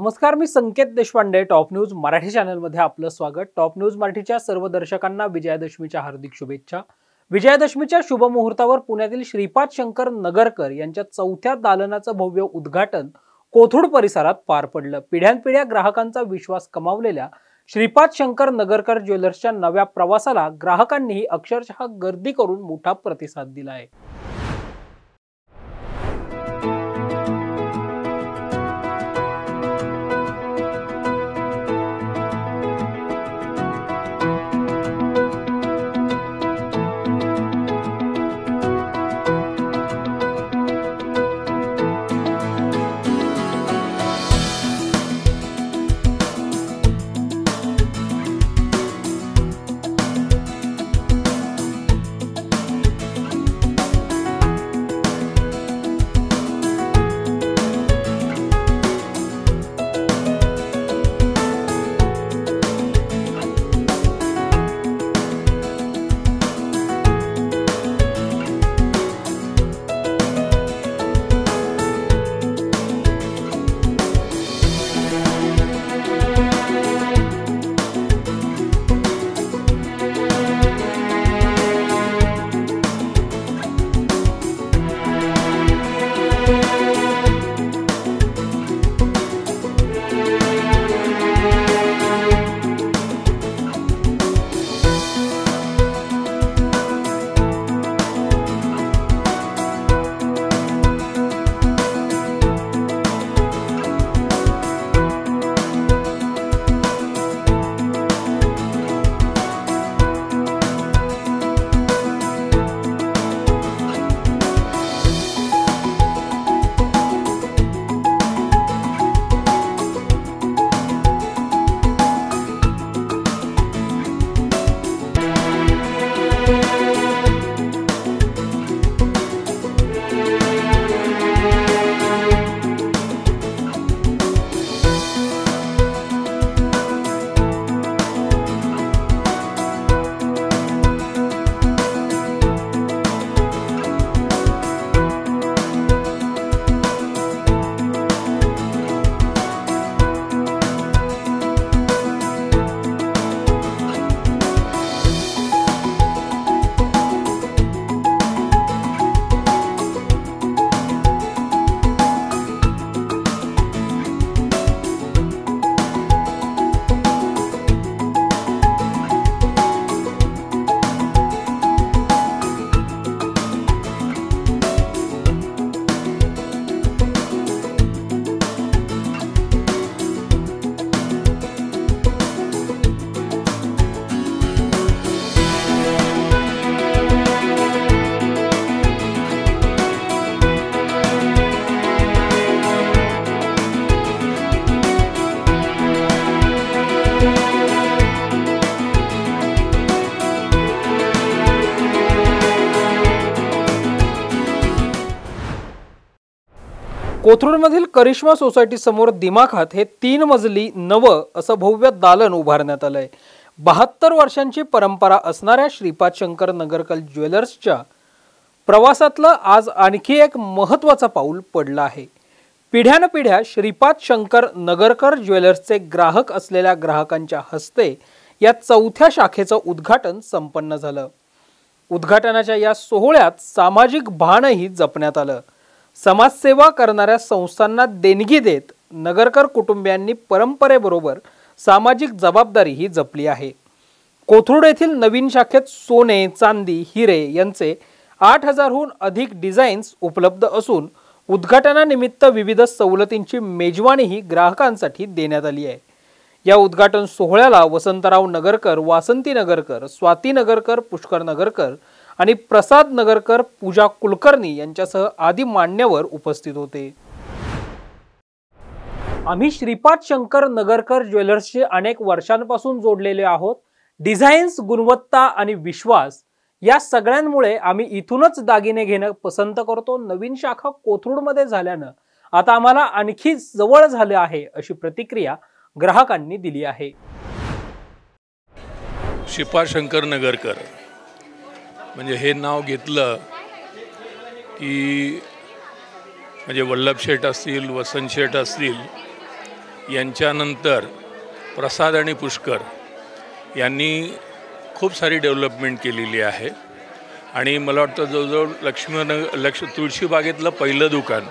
नमस्कार, मी संकेत Deshpande. Top news Marathi चॅनलमध्ये आपलं स्वागत. टॉप न्यूज मराठीच्या सर्व दर्शकांना विजयादशमीच्या हार्दिक शुभेच्छा. विजयादशमीच्या शुभ मुहूर्तावर पुण्यातील श्रीपाद शंकर नगरकर यांच्या 4थ्या दालनाचं भव्य उद्घाटन कोथरूड परिसरात पार पडलं. पिढ्यानपिढ्या ग्राहकांचा विश्वास कमावलेल्या श्रीपाद शंकर नगरकर ज्वेलर्सच्या नव्या प्रवासाला ग्राहकांनीही अक्षरशः गर्दी करून मोठा प्रतिसाद दिला आहे. कोथरूडमधील करिश्मा सोसायटी समोर दिमाखात हे 3 मजली नवं असं भव्य दालन उभारण्यात आलंय. 72 वर्षांची परंपरा असणाऱ्या श्रीपाद शंकर नगरकर ज्वेलर्सच्या प्रवासातलं आज आणखी एक महत्त्वाचं पाऊल पडलं आहे. पिढ्यानपिढ्या श्रीपाद शंकर नगरकर ज्वेलर्सचे ग्राहक असलेल्या ग्राहकांच्या हस्ते या 4थ्या शाखेचं उद्घाटन संपन्न झालं. उद्घाटनाच्या या सोहळ्यात सामाजिक भानही जपण्यात आलं. समाजसेवा करणाऱ्या संस्थांना देणगी देत नगरकर कुटुंबियांनी परंपरेबरोबर सामाजिक जबाबदारी ही जपली आहे. कोथरूड येथील नवीन शाखेत सोने, चांदी, हिरे यांचे 8000हून अधिक डिझाईन्स उपलब्ध असून उद्घाटनानिमित्त विविध सवलतींची मेजवानीही ग्राहकांसाठी देण्यात आली आहे. या उद्घाटन सोहळ्याला वसंतराव नगरकर, वासंती नगरकर, स्वाती नगरकर, पुष्कर नगरकर आणि प्रसाद नगरकर, पूजा कुलकर्णी यांच्यासह आदी मान्यवर उपस्थित होते. आम्ही श्रीपाद शंकर नगरकर ज्वेलर्सशी अनेक वर्षांपासून जोडलेले आहोत. डिझाईन्स, गुणवत्ता आणि विश्वास या सगळ्यांमुळे आम्ही इथूनच दागिने घेणं पसंत करतो. नवीन शाखा कोथरूडमध्ये झाल्यानं आता आम्हाला आणखी जवळ झाले आहे अशी प्रतिक्रिया ग्राहकांनी दिली आहे. श्रीपाद शंकर नगरकर म्हणजे हे नाव घेतलं की म्हणजे वल्लभ शेठ असतील, वसंत शेठ असतील यांच्यानंतर प्रसाद आणि पुष्कर यांनी खूप सारी डेव्हलपमेंट केलेली आहे आणि मला वाटतं जवळजवळ तुळशीबागेतलं पहिलं दुकान,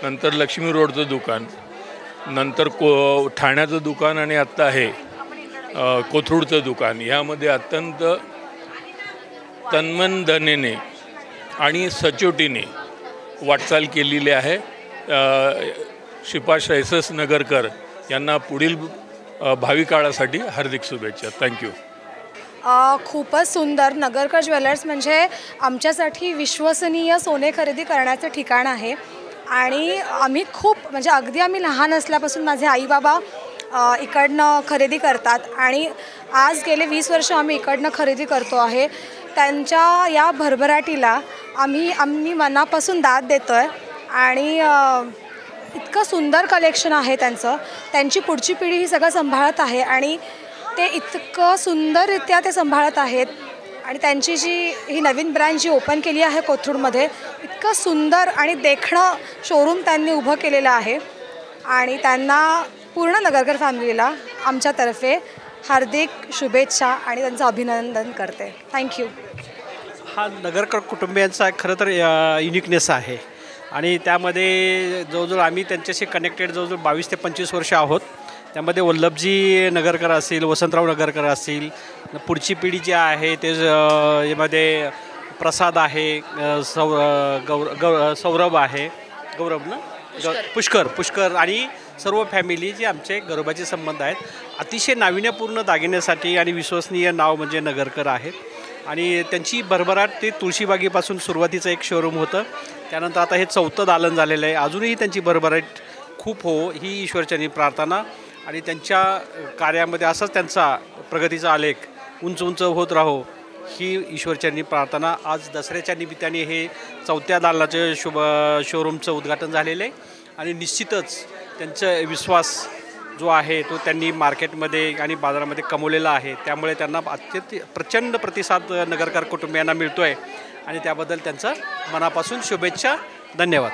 नंतर लक्ष्मी रोडचं दुकान, नंतर ठाण्याचं दुकान आणि आत्ता हे कोथरूडचं दुकान, ह्यामध्ये अत्यंत तन्मनधनेने आणि सचोटीने वाटचाल केलेली आहे. श्रीपाद एस नगरकर यांना पुढील भावी काळासाठी हार्दिक शुभेच्छा. थँक्यू. खूपच सुंदर. नगरकर ज्वेलर्स म्हणजे आमच्यासाठी विश्वसनीय सोने खरेदी करण्याचं ठिकाण आहे आणि आम्ही खूप म्हणजे अगदी आम्ही लहान असल्यापासून माझे आई बाबा इकडनं खरेदी करतात आणि आज गेले 20 वर्ष आम्ही इकडनं खरेदी करतो आहे. त्यांच्या या भरभराटीला आम्ही मनापासून दाद देतो आहे आणि इतकं सुंदर कलेक्शन आहे त्यांचं. त्यांची पुढची पिढी ही सगळं सांभाळत आहे आणि ते इतकं सुंदररित्या ते सांभाळत आहेत आणि त्यांची ही नवीन ब्रँच जी ओपन केली आहे कोथरूडमध्ये, इतकं सुंदर आणि देखणं शोरूम त्यांनी उभं केलेलं आहे आणि त्यांना पूर्ण नगरकर फॅमिलीला आमच्यातर्फे हार्दिक शुभेच्छा आणि त्यांचं अभिनंदन करते. थँक्यू. हा नगरकर कुटुंबियांचा खरं तर युनिकनेस आहे आणि त्यामध्ये जवळजवळ आम्ही त्यांच्याशी कनेक्टेड जवळजवळ 22 ते 25 वर्ष आहोत. त्यामध्ये वल्लभजी नगरकर असतील, वसंतराव नगरकर असतील, पुढची पिढी जी आहे ते यामध्ये प्रसाद आहे, सौरभ आहे, गौरव ना पुष्कर आणि सर्व फॅमिली जे आमचे गौरवाचे संबंध आहेत. अतिशय नाविन्यपूर्ण दागिन्यासाठी आणि विश्वसनीय नाव म्हणजे नगरकर आहेत आणि त्यांची भरभराट ते तुळशीबागेपासून सुरुवातीचं एक शोरूम होतं, त्यानंतर आता हे 4थं दालन झालेलं आहे. अजूनही त्यांची भरभराट खूप हो ही ईश्वरचरणी प्रार्थना आणि त्यांच्या कार्यामध्ये असाच त्यांचा प्रगतीचा आलेख उंच उंच होत राहो ही ईश्वरचरणी प्रार्थना. आज दसऱ्याच्या निमित्ताने हे 4थ्या दालनाचं शोरूमचं उद्घाटन झालेलं आहे आणि निश्चितच त्यांचा विश्वास जो आहे तो त्यांनी मार्केटमध्ये आणि बाजारामध्ये कमवलेला आहे. त्यामुळे त्यांना अत्यंत प्रचंड प्रतिसाद नगरकर कुटुंबियांना मिळतो आहे आणि त्याबद्दल त्यांचं मनापासून शुभेच्छा. धन्यवाद.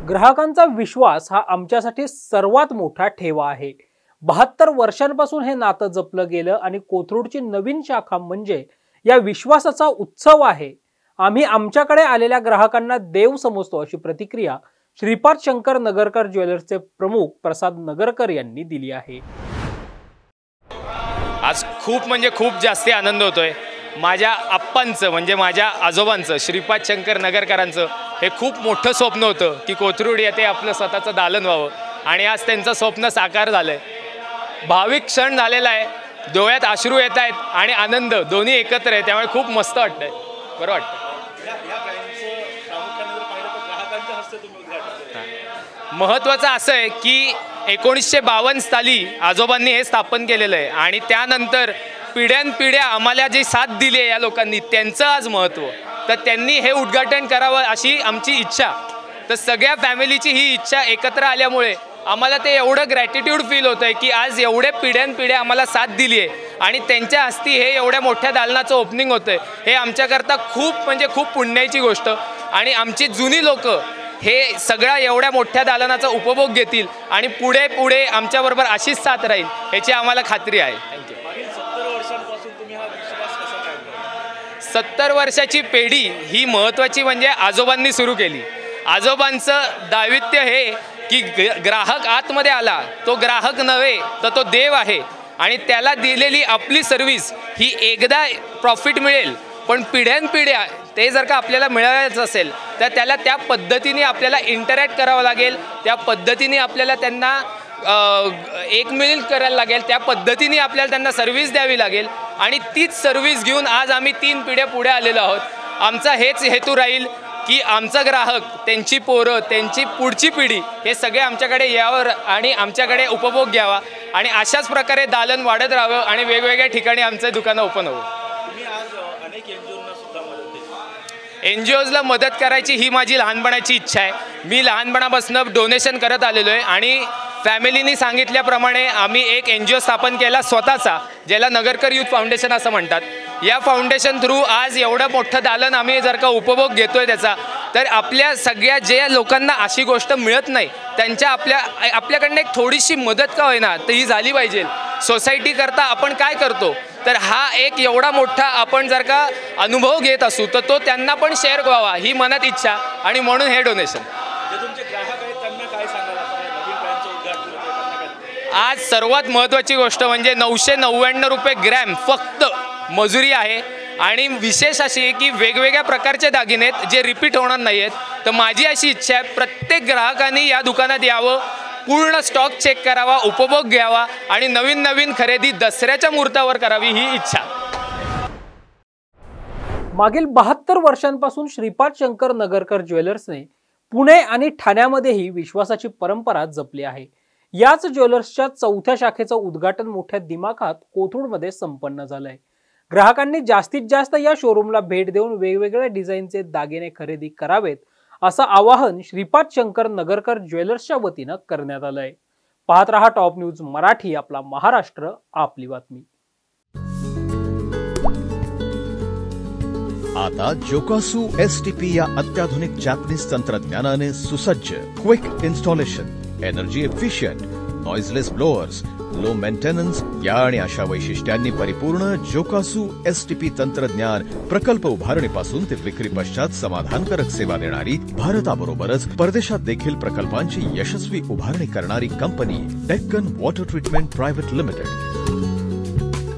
ग्राहकांचा विश्वास हा आमच्यासाठी सर्वात मोठा ठेवा आहे. 72 वर्षांपासून हे नातं जपलं गेलं आणि कोथरूडची नवीन शाखा म्हणजे या विश्वासाचा उत्सव आहे. आम्ही आमच्याकडे आलेल्या ग्राहकांना देव समजतो अशी प्रतिक्रिया श्रीपाद शंकर नगरकर ज्वेलर्सचे प्रमुख प्रसाद नगरकर यांनी दिली आहे. आज खूप म्हणजे खूप जास्ती आनंद होतोय. माझ्या आप्पांचं म्हणजे माझ्या आजोबांचं श्रीपाद शंकर नगरकरांचं हे खूप मोठं स्वप्न होतं की कोथरूड येथे आपलं स्वतःचं दालन व्हावं आणि आज त्यांचं स्वप्न साकार झालं आहे. भाविक क्षण झालेला आहे, डोळ्यात अश्रू येत आहेत आणि आनंद दोन्ही एकत्र आहे. त्यामुळे खूप मस्त वाटतंय, बरं वाटतं. महत्त्वाचं असं आहे की 1952 साली आजोबांनी हे स्थापन केलेलं आहे आणि त्यानंतर पिढ्यानपिढ्या आम्हाला जी साथ दिली आहे या लोकांनी त्यांचं आज महत्त्व. तर त्यांनी हे उद्घाटन करावं अशी आमची इच्छा. तर सगळ्या फॅमिलीची ही इच्छा एकत्र आल्यामुळे आम्हाला ते एवढं ग्रॅटिट्यूड फील होतं आहे की आज एवढे पिढ्यानपिढ्या आम्हाला साथ दिली आहे आणि त्यांच्या हस्ती हे एवढ्या मोठ्या दालनाचं ओपनिंग होतं आहे. हे आमच्याकरता खूप म्हणजे खूप पुण्याची गोष्ट आणि आमची जुनी लोकं हे सगळ्या एवढ्या मोठ्या दालनाचा उपभोग घेतील आणि पुढे पुढे आमच्याबरोबर अशीच साथ राहील याची आम्हाला खात्री आहे. थँक्यू. 70 वर्षाची पिढी ही महत्त्वाची म्हणजे आजोबांनी सुरू केली. आजोबांचं दायित्व हे की ग्राहक आतमध्ये आला तो ग्राहक नव्हे तर तो देव आहे आणि त्याला दिलेली आपली सर्व्हिस ही एकदा प्रॉफिट मिळेल पण पिढ्यानपिढ्या ते जर का आपल्याला मिळायचं असेल तर त्याला त्या पद्धतीने आपल्याला इंटरॅक्ट करावं लागेल, त्या पद्धतीने आपल्याला त्यांना एकमिल करायला लागेल, त्या पद्धतीने आपल्याला त्यांना सर्व्हिस द्यावी लागेल आणि तीच सर्व्हिस घेऊन आज आम्ही 3 पिढ्या पुढे आलेलो आहोत. आमचा हेच हेतू राहील की आमचा ग्राहक, त्यांची पोरं, त्यांची पुढची पिढी हे सगळे आमच्याकडे यावं आणि आमच्याकडे उपभोग घ्यावा आणि अशाच प्रकारे दालन वाढत राहावं आणि वेगवेगळ्या ठिकाणी आमचं दुकानं ओपन हवं. NGOजला मदत करायची ही माझी लहानपणाची इच्छा आहे. मी लहानपणापासून डोनेशन करत आलेलो आहे आणि फॅमिलीनी सांगितल्याप्रमाणे आम्ही एक NGO स्थापन केला स्वतःचा, ज्याला नगरकर यूथ फाउंडेशन असं म्हणतात. या फाउंडेशन थ्रू आज एवढं मोठं दालन आम्ही जर का उपभोग घेतोय त्याचा तर आपल्या सगळ्या जे लोकांना अशी गोष्ट मिळत नाही त्यांच्या आपल्याकडनं एक थोडीशी मदत का होईना तर ही झाली पाहिजे. सोसायटी करता आपण काय करतो तर हा एक एवढा मोठा आपण जर का अनुभव घेत असू तर तो त्यांना पण शेअर व्हावा ही मनात इच्छा आणि म्हणून हे डोनेशन. आज सर्वात महत्त्वाची गोष्ट म्हणजे 999 रुपये ग्रॅम फक्त मजुरी आहे आणि विशेष अशी आहे की वेगवेगळ्या प्रकारचे दागिने आहेत जे रिपीट होणार नाही आहेत. तर माझी अशी इच्छा आहे प्रत्येक ग्राहकांनी या दुकानात यावं, पूर्ण स्टॉक चेक करावा, उपभोग घ्यावा आणि नवीन नवीन खरेदी दसऱ्याच्या मुहूर्तावर करावी ही इच्छा. मागील 72 वर्षांपासून श्रीपाद शंकर नगरकर ज्वेलर्सने पुणे आणि ठाण्यामध्येही विश्वासाची परंपरा जपली आहे. याच ज्वेलर्सच्या 4थ्या शाखेचं उद्घाटन मोठ्या दिमाखात कोथरूडमध्ये संपन्न झालंय. ग्राहकांनी जास्तीत जास्त या शोरूमला भेट देऊन वेगवेगळ्या डिझाईनचे दागिने खरेदी करावेत असं आवाहन श्रीपाद शंकर नगरकर ज्वेलर्सच्या वतीनं करण्यात आलंय. पाहत रहा टॉप न्यूज मराठी, आपला महाराष्ट्र आपली बातमी. आता जोकासू STP या अत्याधुनिक जॅपनीज तंत्रज्ञानाने सुसज्ज, quick installation, energy efficient, noiseless blowers, low maintenance या आणि अशा वैशिष्ट्यांनी परिपूर्ण जोकासू STP तंत्रज्ञान प्रकल्प उभारणीपासून ते विक्री पश्चात समाधानकारक सेवा देणारी, भारताबरोबरच परदेशात देखील प्रकल्पांची यशस्वी उभारणी करणारी company Deccan water treatment private limited.